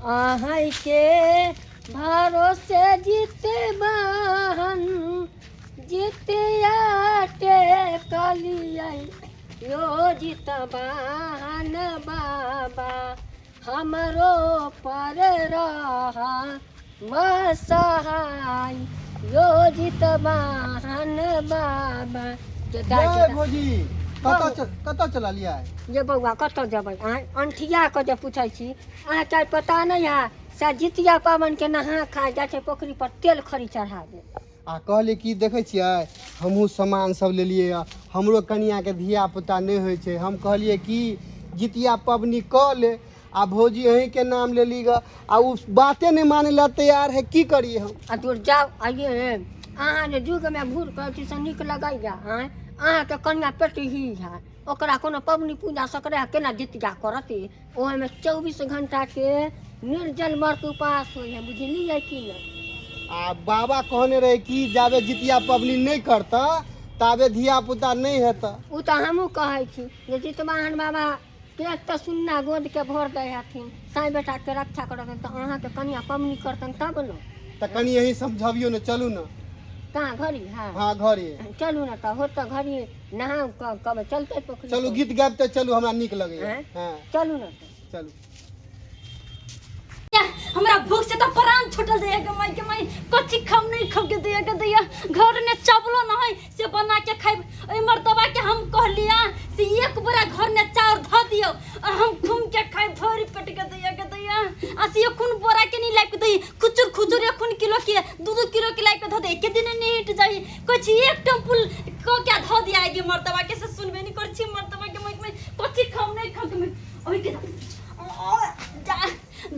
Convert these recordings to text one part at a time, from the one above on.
आहै के भरोसे जीते बहन जितियाटे कलियै यो जित बहन बाबा हमरो पर रहा सहाय यो जित बहन बाबा। जय भौजी कतऽ चला लिया है ये बउआ कतऽ जेबै अंठिया के जे पूछै छी अहाँ चाहे पता नहीं है से जितिया पाबन के नहा खा जाइ छै पोखरी पर तेल खरी चढ़ा दे आ कहले कि देखे छियै हमहूँ सामान सब लेलियै हमरो कनिया के धिया पुता नहीं होइ छै हम कहलिए कि जितिया पबनी कऽ ले आ भौजी अहीं के नाम लेली ग आ उ बाते नहीं माने ला तैयार है की करिए हम आ दूर जाओ आइए अहाँ जे जुग में भूर कर से नीक लगैया अहाँ के कन्या पेटी ही है ओकरा कोनो पबनी पूजा सकरा केना जितिया करती ओहे में 24 घंटा के निर्जल व्रत उपास होय है बुझलियै कि नहीं। आ बाबा कहने रहे कि जाबे जितिया पबनी नहीं करता ताबे धिया पुता नहीं हेता उ तो हमहूँ कहै छी जे जितवाहन बाबा के तो सुन्ना गोद के भर दे हथिन साई बेटा के रक्षा करत तो अहाँ के कन्या पबनी करतन तब न त कनी यही समझाबियो न चलू न कहाँ घड़ी है हाँ घरे चलू ना तो हो तो घड़ी नहा कब चलते पोखरी चलू गीत गाबते चलू हमरा नीक लगैया हां चलू ना चलू हमरा भूख से तो प्राण छूटल जाए के माई कच्ची खम नहीं खम के दैया घर में चावलो नहीं से बना के खाइ ओइ मर्दबा के हम कहलिया से एक बोरा घर में चाउर ध दियो हम घूम के खाइ भरी पेट के दैया आसी खून बोरा के नहीं लाइक दई खुचुर खून किलो के 2 किलो के लाइक ध दे के दिन नीट जाई कुछ एक टेम्पुल को क्या ध दिया के मर्दबा के से सुनबे नहीं कर छी मर्दबा के माई कच्ची खम नहीं खम के ओइ के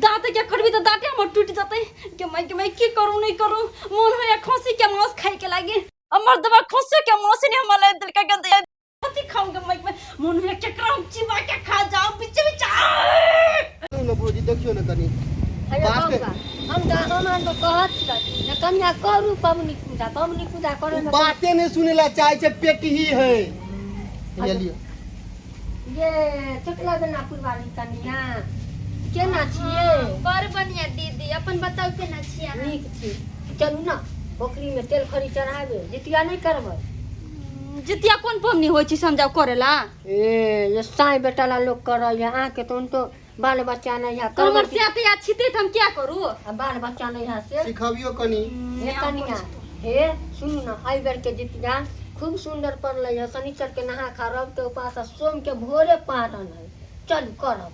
दांत क्या करबी तो दांते हमर टूट जाते के मैं की करूं नहीं करूं मन होया खसी के मांस खाए के लागे अमर दवा खसी के मांस ने हमला दिल का दे कति खाऊंगा मैं मन होया चक्रा चिबा के खा जाओ बीच न भौजी देखियो न कनी हम तो कहत छी न कन्या करू पबनी पूजा करे में बातें नहीं सुनेला चाहे छे पेट ही है ये लियो ये चकला बना पुरवाली कन्या केना छिए पर बनिया दीदी अपन बताओ केना छिए नीक छी चलू ना पोखरी में तेल खरी चढ़ाबे जितिया नहीं करबै जितिया कौन पबनी होय छी समझाओ करेला ये साई बेटा ला लोग करल है आके तो बाल बच्चा नहीं है हमर से आते या छिते हम क्या करू बाल बच्चा नहीं है से सिखाबियो कनी हे कनिया हे सुन ना आई बेर के जितिया खूब सुंदर पड़ल है शनिचर के नहा खा रब के उपास सोम के भोरे पारन है चल करब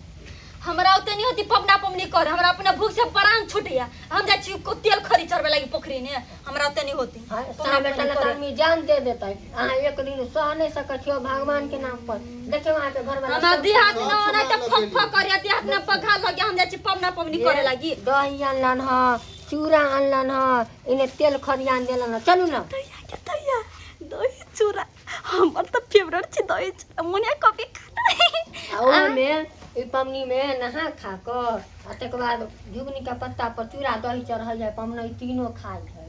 हमरा उते नहीं होती पबना पबनी कर हमरा अपना भूख से प्राण छूटया हम जा छी को तेल खरी चढ़वे लागी पोखरी ने हमरा उते नहीं होती साई बेटा ला आदमी जान दे देता अहाँ एक दिन सह नहीं सकत हो भगवान के नाम पर देखे वहां के घर वाला हमरा देहात न ओना त फक करिया देहात न पघा लगे हम जा छी पबना पबनी करे लागी दही अनलन ह चूड़ा अनलन ह इने तेल खरियान देलन चलू ना दैया दही चूड़ा हमर त फेवरेट छी दही चूड़ा मुनिया कभी खाता और में ई पमनी में नहा खा कर आ तक बाद झुगनी का पत्ता पर चूड़ा दही चढ़ल जाए पमनी तीनों खाई है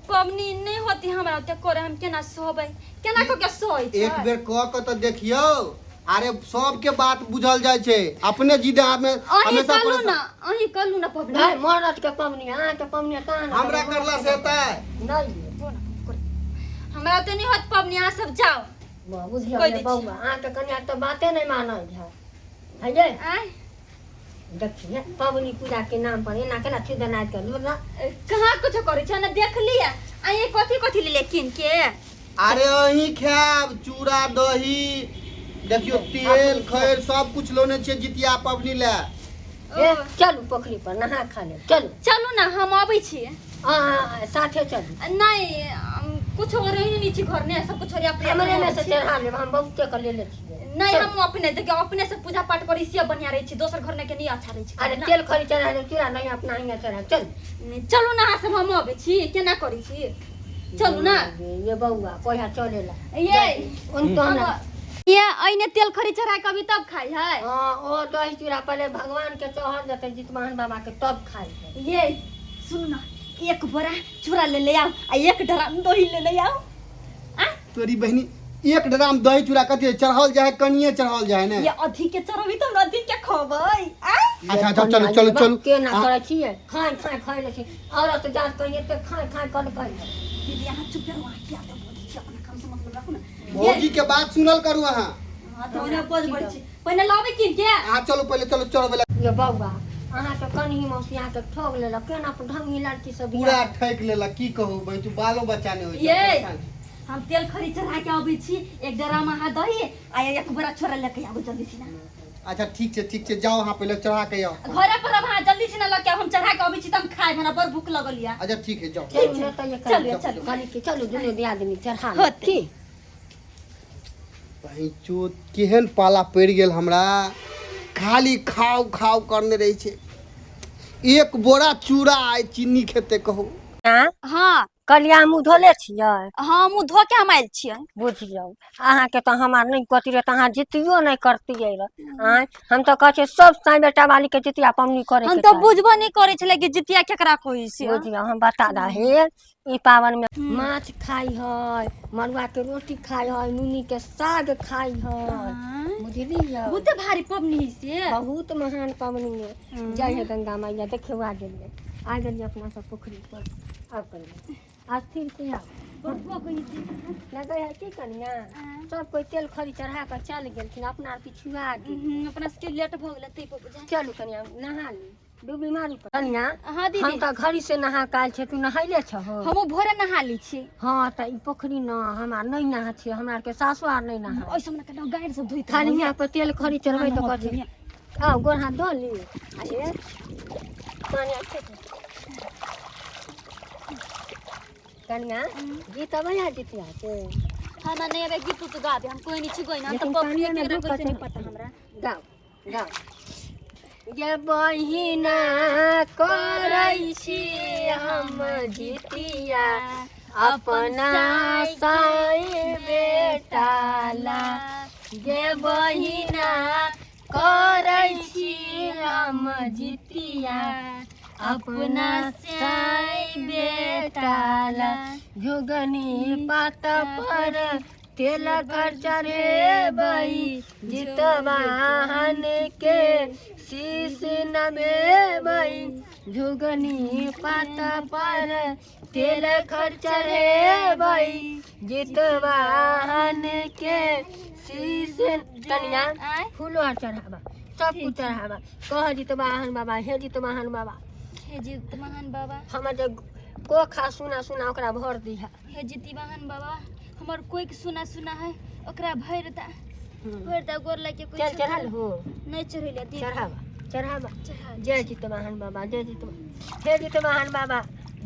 पबनी नहीं होती हमरा उते करे हम केना सोबै केना को के सोई छै एक बेर क के त देखियो अरे सब के बात बुझल जाय छै अपने जिदा में हमेशा अही कलू ना पबनी नहीं मरद के पमनी हां के पमनी कान हमरा करला से हेतै नहीं हमरा उते नहीं होत पबनी आ सब जाओ बुझियो बउआ आ के कन्या तो बातें नहीं मानै है ये देखिए पबनी पूजा के नाम पर एना केना छुदा नाच कर लो ना कहां कुछ करै छ ना देख लिया आ ये कथि ले किन के अरे अही खाब चूड़ा दही देखियो तेल खैर सब कुछ लोने छे जितिया पबनी ले चलू पोखरी पर नहा खा ले चलू ना हम आबै छी साथे चलू नहीं कुछ और नहीं छी घर ने सब कुछ और अपने हमरे में से चढ़ा ले हम बहुते कर ले छी नहीं हम अपने देखियो अपने से पूजा पाठ करी से बढ़िया रही छी दोसर घर ने के नहीं अच्छा रही छी अरे तेल खरी चढ़ा दे चूड़ा नहीं अपना हिया चढ़ा चल चलू ना सब हम आबै छी केना करी छी चलू ना ये बउआ कोया चलेला ये उन तो ना ये आइने तेल खरी चढ़ा के अभी तब खाई है हां ओ दही चूड़ा पहले भगवान के चढ़ देते जितवाहन बाबा के तब खाई है ये सुन ना एक बोरा चूड़ा ले आओ आ एक ढराम दही ले आओ तोरी बहनी एक ड्राम दही चूड़ा कथी चढ़ाल जाए कनिए चढ़ाल जाए ने ये अधिक के चढ़बी त अधिक के खबै अच्छा अच्छा चलो चलो चलो के ना करे छिए खाए खाए खाए ले छी औरत जात कहिए त खाए खाए कर कहिए दीदी यहाँ चुप रहो क्या तो बोली छी अपना काम से मतलब रखो ना भौजी के बात सुनल करू अहाँ हां तो ओने बज बड़ छी पहले लावे की के आ चलो पहले चलो चढ़बे ये बौआ अहाँ के कन्ही मौसी अहाँ के ठग लेला केना ढंगी लड़की सब पूरा ठैक लेला की कहू भाई तू बालो बच्चा ने होई ये हम तेल खरी चढ़ा के आबै छी एक ड्राम आहा दही आ एक बड़ा छोरा लेके आबो जल्दी से ना अच्छा ठीक छै जाओ अहाँ पहले चढ़ा के आओ घरे पर अब हां जल्दी से ना लेके हम चढ़ा के आबै छी त हम खाए हमरा बड़ भूख लगल या अच्छा ठीक है जाओ चलो त ये चलो चलो कनी के चलो दुनो दिया आदमी चढ़ा होती भाई चो केहन पाला पड़ गेल हमरा खाली खाओ खाओ करने रही छे एक बोरा चूड़ा आइ चीनी खेते कहू हां कलिया मुँह धोले छियै हां मुंह धो के हम आइल छियै बुझियौ अहाँ के तो हमार नहीं कथी रे अहाँ जितियो नहीं करतियै रे हम तो कहे सब साई बेटा वाली के जितिया पमनी करे हम तो बुझबो नहीं करे छले कि जितिया केकरा कोई से बुझियौ हम बता रहे ई पावन में माछ खाई है मरुआ के रोटी खाई है नूनी के साग खाई है बुझलियै बहुत भारी पबनी से बहुत महान पवनी में जय हे गंगा मैया देखे आ गेलियै अपना सब पोखरी पर अब करिए आज फिर से लगे है की कनिया सब कोई तेल खरी चढ़ा कर चल गेलखिन अपना पिछुआ गेल अपना से लेट भ गेल तै पर चलू कनिया नहा ली डूबी मारू कनिया हां दीदी हम त घड़ी से नहा काल छे तू नहाइले छ हो हम भोरे नहा ली छी हां त ई पोखरी न हमार नहीं नहा छी हमरा के सासु आर नहीं नहा ओइ समय के गाइड सब धोइत खाली यहाँ पर तेल खरी चढ़बै त कथी आओ गोर हाथ धो ली अरे कनिया कनिया गीत बजा जितिया के हम नहीं अबे गीत तो गाबे हम कोई नहीं छी कोई ना हम तो पबनी के कैसे नहीं पता हमरा गाओ गाओ ये बहिना करै छी हम जितिया अपना साई बेटाला ये बहिना करै छी हम जितिया अपना साई बेटाला जुगनी पात पर तेल खर्चा रे बई जितवाहन के शीश नमेबई जुगनी पात पर तेल खर्चा रे बई जितवाहन के शीश कनिया फूलो चढ़ावा सब कुछ चढ़ावा कह जितवाहन बाबा हे जितवाहन बाबा हे जितवाहन बाबा हमर जे को खा सुना सुना ओकरा भर दिहा हे जितवाहन बाबा हमर कोई के सुना सुना है ओकरा भर दा गोर लगे कोई चल चढ़ाल हो नहीं चढ़ैले दी चढ़ावा जय जितवाहन बाबा जय जितवाहन हे जितवाहन बाबा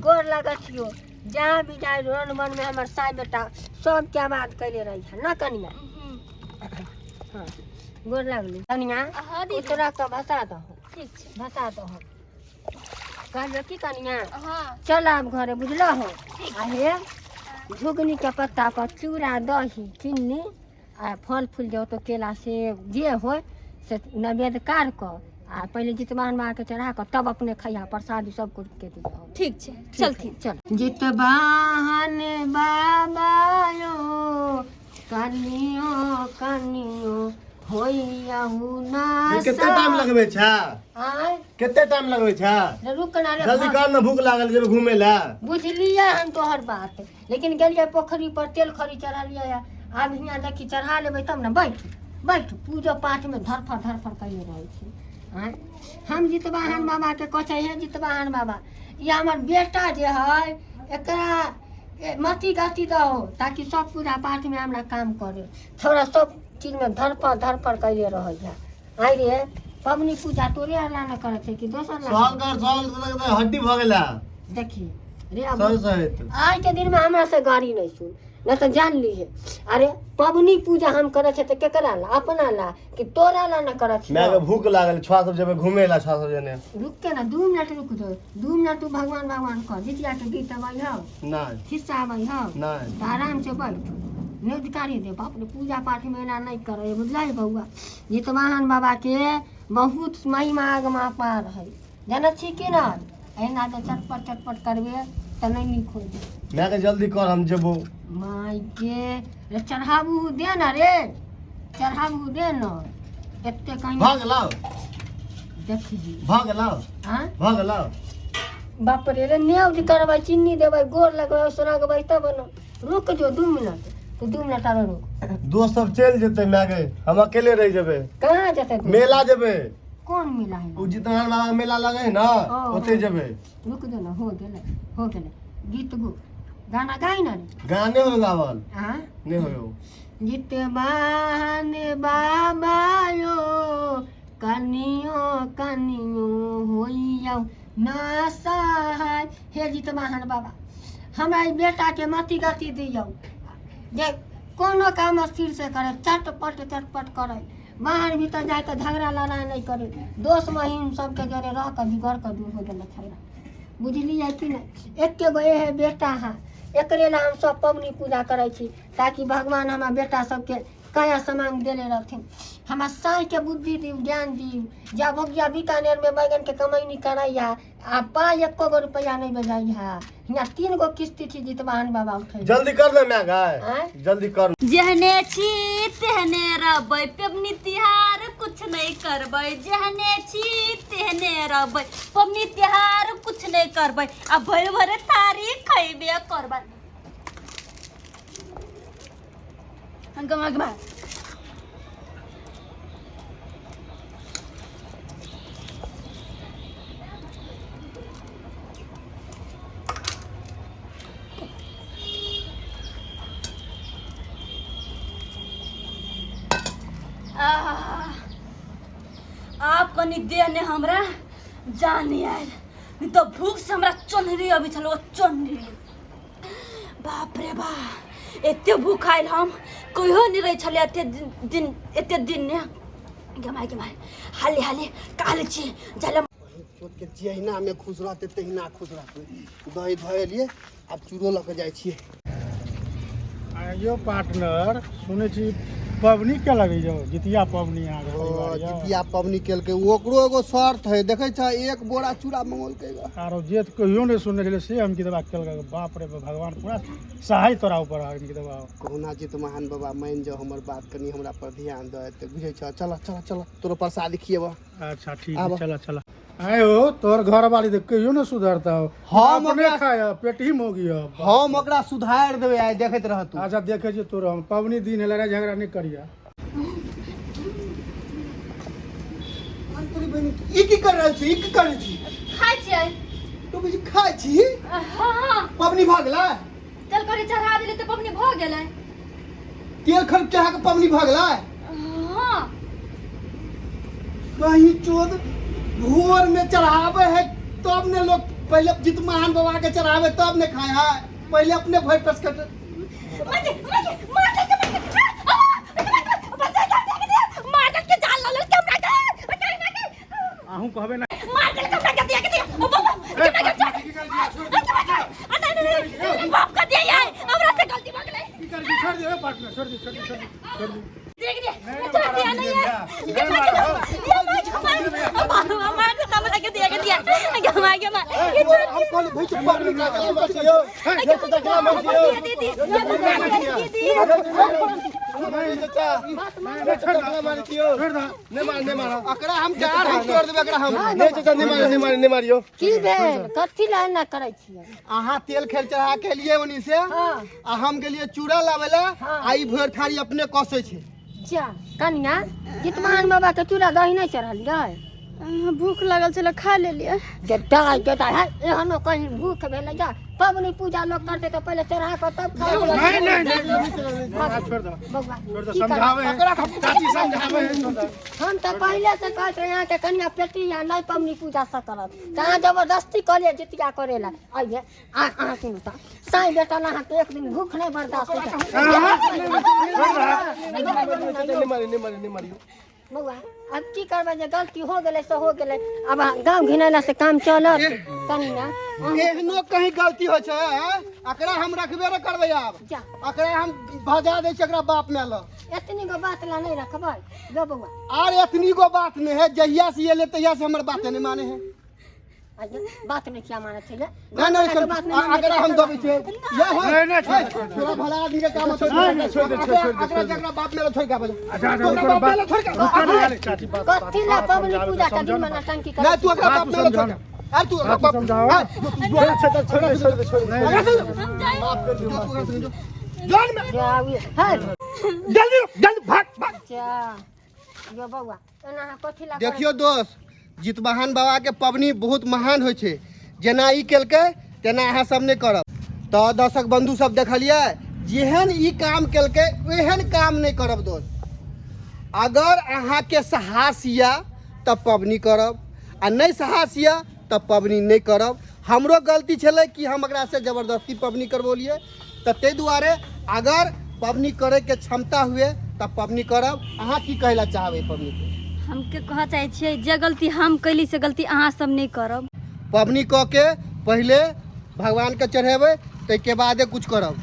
गोर लगत छियो जहाँ भी जाए रन वन में हमर साई बेटा सब क्या बात कैले रही है ना कनिया हाँ गोर लगली कनिया तोरा का बता दो ठीक छै बता दो कहलियो की कनिया हां चल आब घरे बुझलो हो आहे झुगनी के पत्ता पर चूड़ा दही चीनी आ फल फूल जो तो केला सेब जे हो से नैवेद्य कार कर आ पहले जितवाहन बाबा के चढ़ा कर तब अपने खैया प्रसाद सब कुछ के दियो ठीक छै चलती चल जितवाहन बाबा यो कनियो कनियो होइयाहु ना कितना टाइम लगबे छा आय कितना टाइम लगबे छा रुक ना रे जल्दी कर ना भूख लागल जेबे घूमे ला बुझलिए हम तोहर बात लेकिन गेलिए पोखरी पर तेल खरी चढ़लिए आब हियाँ देखी चढ़ा लेबै तब ना बैठ पूजा पाठ में धरफर कैले रहै छी आय हम जितवाहन बाबा के कहै हे जितवाहन बाबा ये हमर बेटा जे है एकरा मती गति दहो ताकि सब पूजा पाठ में हमरा काम करे छोरा सब चीज में धरफर कैले रहै है आइ रे पबनी पूजा तोरे अला न करे छै कि दोसर साल हड्डी भ गेला देखी रे अब सही सही आज के दिन में हमरा से गाड़ी नहीं सुन न तो जान ली है अरे पबनी पूजा हम करे छे तो केकरा ला अपना ला कि तोरा ला न करे छे मैं के भूख लागल छा सब जेबे घूमे ला छा सब जने रुक के ना 2 मिनट रुक दो 2 मिनट तू भगवान कर जितिया के गीत आबै हो नहीं हिस्सा आबै हो नहीं तो आराम से बैठ निजकारी दे बाप रे पूजा पाठ में ना नहीं करे बुझलाई बउआ जितवाहन बाबा के बहुत महिमा आगमा पार है जानत छी कि ना एना तो चटपट करबे तो नहीं नीक हो मैं के जल्दी कर हम जेबो। माय के रे चढ़ाबू दे ना रे, चढ़ाबू दे ना एते कहीं भाग लाओ देखी भाग लाओ हां भाग लाओ। बाप रे रे नेव जी करबै चीनी देबै गोर लगबै सोना के तब न रुक जो 2 मिनट तो 2 मिनट आरो रुक। दोस्त सब चल जेते मैं के हम अकेले रह जेबे। कहां जते मेला जेबे। कौन मिला है उ जितवाहन बाबा के मेला लगे है ना ओते जेबे। रुक दो ना हो गेले गीत गो गाना गाई ना रे गाने हो गावल हां नहीं हो। जितवाहन बाबा यो कनियो होइयो ना सहाय। हे जितवाहन बाबा हमरा ई बेटा के मति गति दियौ जे कोनो काम स्थिर से करे, चटपट करे, बाहर भीतर जाए तो झगड़ा लड़ाई नहीं करे, दोस्त महीम सबके जरे रह कर बिगड़ कर दूर हो गेल झगड़ा। बुझलिए कि नहीं? एके गो है बेटा है, एकरे ला हम सब पबनी पूजा करे छी ताकि भगवान हमारा बेटा सबके काया समांग देले रहथिन। हमारा साई के बुद्धि दी, ज्ञान दी। जब भगिया बीकानेर में बैगन के कमैनी करैया आ पाँच 1 गो रुपया नहीं बजाइया। यहाँ 3 गो किस्ती थी जितवाहन बाबा उठे। जल्दी कर दे मैं गाय जल्दी कर। जहने छी तेहने रहबै, पबनी तिहार कुछ नहीं करबै। जहने छी तेहने रहबै, पबनी तिहार कुछ नहीं करबै। आ भर भर थारी खैबे करबै। गमा गमा आप कनी देह ने हमरा जान नहीं आयल, नहीं तो भूख से हमरा चोनरी अभी चलो चोनरी। बाप रे बा एते भूख आयल हम कहियो नहीं रही छले। एते दिन ने गमाय हाली हाली काल छी जले सोच के जहिना में खुश रहते तहिना खुश रहते। दही धोए लिए अब चूड़ो लऽ के जाइ छियै। आइयो पार्टनर सुने छी पबनी के लगे जो जितिया पबनी यहाँ के परिवार या। जितिया पबनी केलकै ओकरो एगो शर्त है, देखे छ 1 बोरा चूड़ा मंगलकै ग। आरो जे कहियो नहीं सुनने छले से हम की दबा केलक। बाप रे भगवान पूरा सहाय तोरा ऊपर आ की दबा। कहुना जितवाहन बाबा मान जाओ हमर बात, कनी हमरा पर ध्यान दे त बुझै छ। चल तोरो प्रसाद खिएबा। अच्छा ठीक है चला आयो तोर घर वाली तो कहियो न सुधरता हो। हम अपने खाया पेट ही मोगी हो। हम ओकरा सुधार देबै आइ देखैत रह तू। अच्छा देखे छी तोर हम पबनी दिन है लड़ाई झगड़ा नहीं करिया। तोरी बहिनी ई की कर रहल छी? ई की करै छी? खाइ छियै। तू बुझी खाइ छी? हां पबनी भ गेलै? चल करे चढ़ा देले त पबनी भ गेलै। तेल खर चढ़ा के पबनी भ गेलै? हां कहीं चोद भोर में चढ़ावे है तब ने लोग पहले जितवाहन बाबा के चढ़ावे तब ने खाए है। पहले अपने भर पस कर आहू कहबे ना बाप का दिया यार हमरा से गलती हो गेलै। छोड़ दे पार्टनर छोड़ दे। देख दे छोड़ दिया नहीं है। हमारे तो तब लगे दिया गमा हम कहले भाई चुप पबनी का बसियो ये तो देखला मसियो दीदी नहीं मार अकरा हम चार हम छोड़ देबे अकरा हम नहीं चाचा नहीं मारियो। की भेल कथी ला ना करै छियै? आहा तेल खेल चढ़ा के लिए ओनी से आ हम गेलिए चूड़ा लावेला। आई भोर थारी अपने कसै छै। जा कनिया जितवाहन बाबा के चूड़ा दही नहीं चढ़लियै? भूख लगल छले खा लेलिए। गेटा है एहनो कहीं भूख भेल जा। पबनी पूजा लोग करते तो पहले चढ़ा के तब खाओ। नहीं छोड़ दो बउआ छोड़ दो समझावे चाची समझावे है। हम तो पहले से कहते यहाँ के कन्या पेटी या नहीं पबनी पूजा सब करत कहाँ जबरदस्ती करे जितिया करेला। आइए आ सुन त साईं बेटा ला के एक दिन भूख नहीं बर्दाश्त होता। नहीं मारियो। बउआ अब की करबे जे गलती हो गेलै से हो गेलै। अब गांव घिनैला से काम चलत कनिया। एहनो कहीं गलती हो छै अकरा हम रखबे न करबै। अब जा अकरा हम भजा दै छी अकरा बाप में ल। एतनी गो बात ला नहीं रखबै गो बउआ। आर एतनी गो बात नहीं है। जहिया से ये ले तहिया से हमर बात नहीं माने है। बात नहीं किया माने थे ना ना अगर हम दबे छे ये हो नहीं, छोड़, थोड़ा भला आदमी के काम होता नहीं, छोड़ दे, छोड़ दे, छोड़ दे। जकरा बाप मेरा छोड़ के बजा अच्छा तोरा ऊपर बाप मेरा छोड़ के रुका नहीं यार चाची बात कथी ला पबनी पूजा का दिन मना टंकी कर ना तू अगर बाप मेरा छोड़ के यार तू बात बाप समझाओ। जान में जावी है जल्दी जल्दी भाग भाग अच्छा यो बउआ एना कथी ला देखियो दोस्त जितवाहन बाबा के पबनी बहुत महान होइ छै जेना ई केलकै तेना अहाँ सब नहि करब तऽ दर्शक बंधु सब देखलियै जेहन ई काम केलकै ओहन काम नहि करब दोस्त अगर अहाँ के साहस या तब पबनी करब आ नहि साहस या तब पबनी नहि करब हमरो गलती छलै कि हम एकरा से जबरदस्ती पबनी करबौलिए तऽ ताहि दुआरे अगर पबनी करे के क्षमता हुए तब पबनी करब अहाँ की कहै ला चाहबै पबनी के हमके कह चाहे छियै जे गलती हम कैली से गलती अहाँ सब नहीं करब पबनी कऽ के पहले भगवान के चढ़ेबै ताहिके बादे कुछ करब